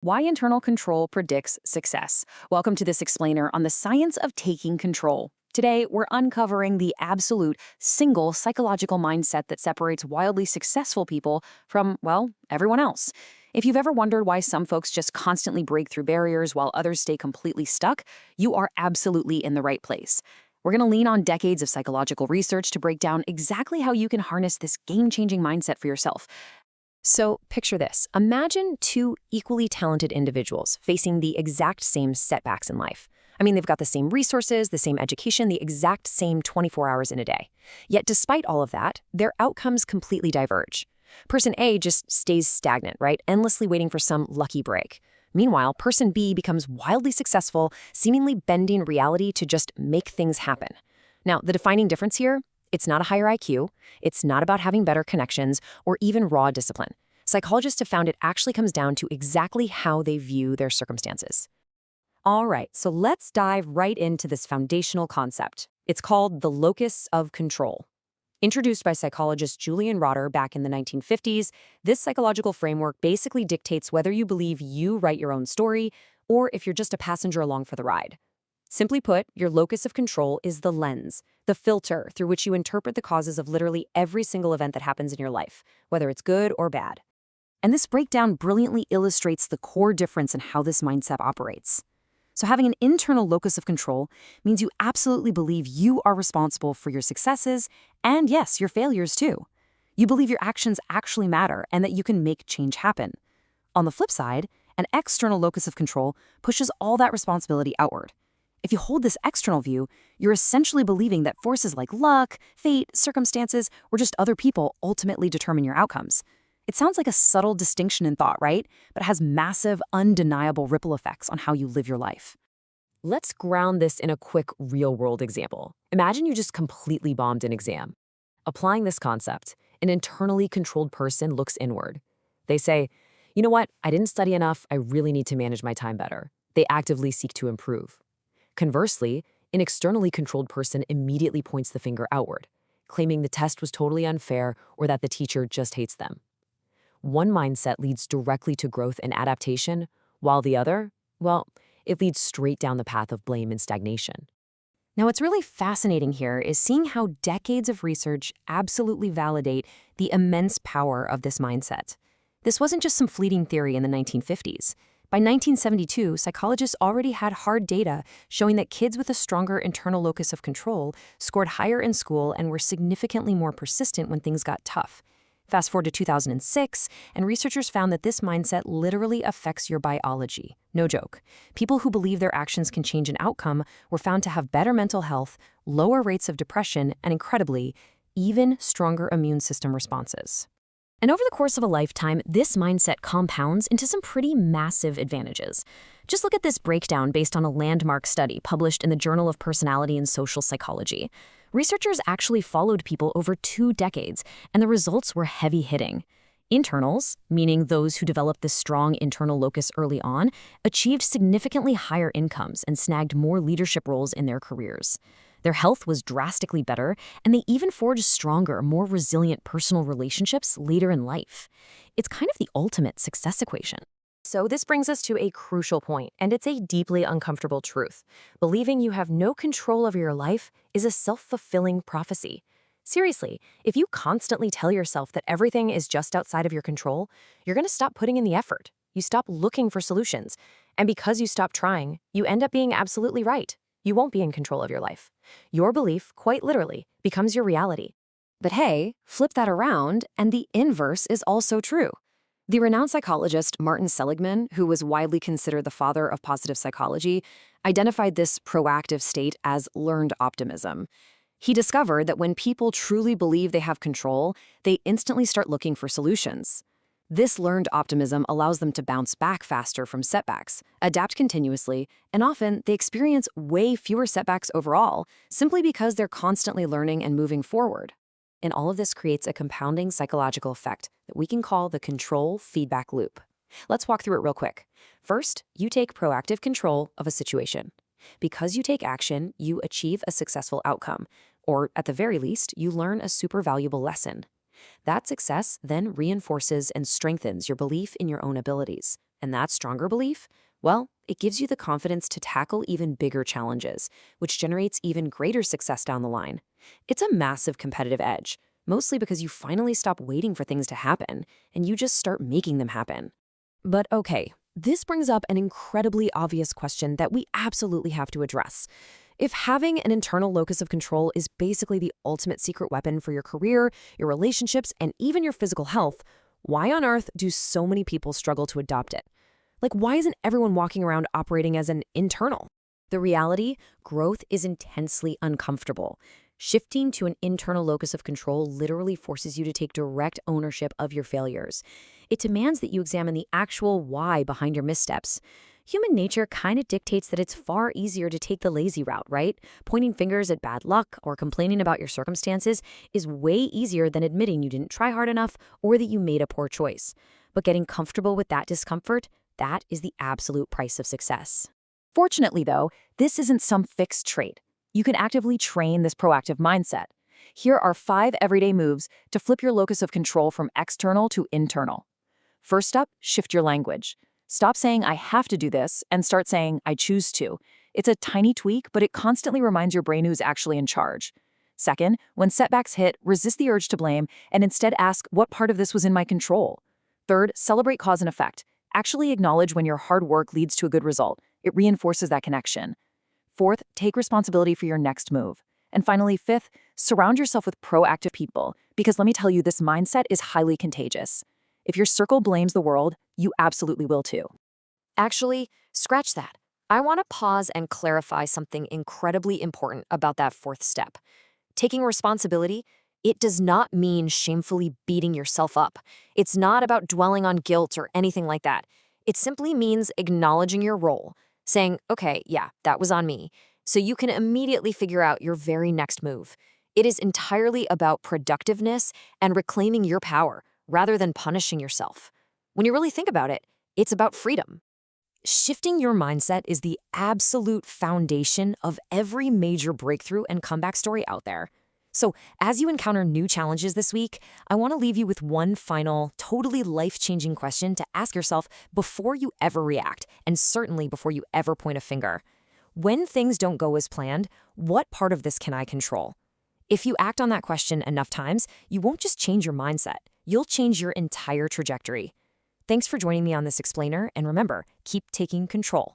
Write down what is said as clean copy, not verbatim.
Why internal control predicts success. Welcome to this explainer on the science of taking control. Today, we're uncovering the absolute single psychological mindset that separates wildly successful people from, well, everyone else. If you've ever wondered why some folks just constantly break through barriers while others stay completely stuck, you are absolutely in the right place. We're going to lean on decades of psychological research to break down exactly how you can harness this game-changing mindset for yourself. So picture this. Imagine two equally talented individuals facing the exact same setbacks in life. I mean, they've got the same resources, the same education, the exact same 24 hours in a day. Yet despite all of that, their outcomes completely diverge. Person A just stays stagnant, right? Endlessly waiting for some lucky break. Meanwhile, person B becomes wildly successful, seemingly bending reality to just make things happen. Now, the defining difference here? It's not a higher IQ, it's not about having better connections, or even raw discipline. Psychologists have found it actually comes down to exactly how they view their circumstances. All right, so let's dive right into this foundational concept. It's called the locus of control. Introduced by psychologist Julian Rotter back in the 1950s, this psychological framework basically dictates whether you believe you write your own story or if you're just a passenger along for the ride. Simply put, your locus of control is the lens, the filter through which you interpret the causes of literally every single event that happens in your life, whether it's good or bad. And this breakdown brilliantly illustrates the core difference in how this mindset operates. So having an internal locus of control means you absolutely believe you are responsible for your successes and, yes, your failures too. You believe your actions actually matter and that you can make change happen. On the flip side, an external locus of control pushes all that responsibility outward. If you hold this external view, you're essentially believing that forces like luck, fate, circumstances, or just other people ultimately determine your outcomes. It sounds like a subtle distinction in thought, right? But it has massive, undeniable ripple effects on how you live your life. Let's ground this in a quick real-world example. Imagine you just completely bombed an exam. Applying this concept, an internally controlled person looks inward. They say, you know what, I didn't study enough, I really need to manage my time better. They actively seek to improve. Conversely, an externally controlled person immediately points the finger outward, claiming the test was totally unfair or that the teacher just hates them. One mindset leads directly to growth and adaptation, while the other, well, it leads straight down the path of blame and stagnation. Now, what's really fascinating here is seeing how decades of research absolutely validate the immense power of this mindset. This wasn't just some fleeting theory in the 1950s. By 1972, psychologists already had hard data showing that kids with a stronger internal locus of control scored higher in school and were significantly more persistent when things got tough. Fast forward to 2006, and researchers found that this mindset literally affects your biology. No joke. People who believe their actions can change an outcome were found to have better mental health, lower rates of depression, and incredibly, even stronger immune system responses. And over the course of a lifetime, this mindset compounds into some pretty massive advantages. Just look at this breakdown based on a landmark study published in the Journal of Personality and Social Psychology. Researchers actually followed people over 2 decades, and the results were heavy-hitting. Internals, meaning those who developed this strong internal locus early on, achieved significantly higher incomes and snagged more leadership roles in their careers. Their health was drastically better, and they even forged stronger, more resilient personal relationships later in life. It's kind of the ultimate success equation. So this brings us to a crucial point, and it's a deeply uncomfortable truth. Believing you have no control over your life is a self-fulfilling prophecy. Seriously, if you constantly tell yourself that everything is just outside of your control, you're going to stop putting in the effort. You stop looking for solutions. And because you stop trying, you end up being absolutely right. You won't be in control of your life. Your belief, quite literally, becomes your reality. But hey, flip that around, and the inverse is also true. The renowned psychologist Martin Seligman, who was widely considered the father of positive psychology, identified this proactive state as learned optimism. He discovered that when people truly believe they have control, they instantly start looking for solutions. This learned optimism allows them to bounce back faster from setbacks, adapt continuously, and often they experience way fewer setbacks overall, simply because they're constantly learning and moving forward. And all of this creates a compounding psychological effect that we can call the control feedback loop. Let's walk through it real quick. First, you take proactive control of a situation. Because you take action, you achieve a successful outcome, or at the very least, you learn a super valuable lesson. That success then reinforces and strengthens your belief in your own abilities. And that stronger belief, well, it gives you the confidence to tackle even bigger challenges, which generates even greater success down the line. It's a massive competitive edge, mostly because you finally stop waiting for things to happen and you just start making them happen. But okay, this brings up an incredibly obvious question that we absolutely have to address. If having an internal locus of control is basically the ultimate secret weapon for your career, your relationships, and even your physical health, why on earth do so many people struggle to adopt it? Like, why isn't everyone walking around operating as an internal? The reality, growth is intensely uncomfortable. Shifting to an internal locus of control literally forces you to take direct ownership of your failures. It demands that you examine the actual why behind your missteps. Human nature kind of dictates that it's far easier to take the lazy route, right? Pointing fingers at bad luck or complaining about your circumstances is way easier than admitting you didn't try hard enough or that you made a poor choice. But getting comfortable with that discomfort, that is the absolute price of success. Fortunately, though, this isn't some fixed trait. You can actively train this proactive mindset. Here are 5 everyday moves to flip your locus of control from external to internal. First up, shift your language. Stop saying, I have to do this, and start saying, I choose to. It's a tiny tweak, but it constantly reminds your brain who's actually in charge. Second, when setbacks hit, resist the urge to blame and instead ask, what part of this was in my control? Third, celebrate cause and effect. Actually acknowledge when your hard work leads to a good result. It reinforces that connection. Fourth, take responsibility for your next move. And finally, fifth, surround yourself with proactive people, because let me tell you, this mindset is highly contagious. If your circle blames the world, you absolutely will too. Actually, scratch that. I want to pause and clarify something incredibly important about that fourth step. Taking responsibility, it does not mean shamefully beating yourself up. It's not about dwelling on guilt or anything like that. It simply means acknowledging your role, saying, okay, yeah, that was on me, so you can immediately figure out your very next move. It is entirely about productiveness and reclaiming your power rather than punishing yourself. When you really think about it, it's about freedom. Shifting your mindset is the absolute foundation of every major breakthrough and comeback story out there. So, as you encounter new challenges this week, I want to leave you with one final, totally life-changing question to ask yourself before you ever react, and certainly before you ever point a finger. When things don't go as planned, what part of this can I control? If you act on that question enough times, you won't just change your mindset, you'll change your entire trajectory. Thanks for joining me on this explainer, and remember, keep taking control.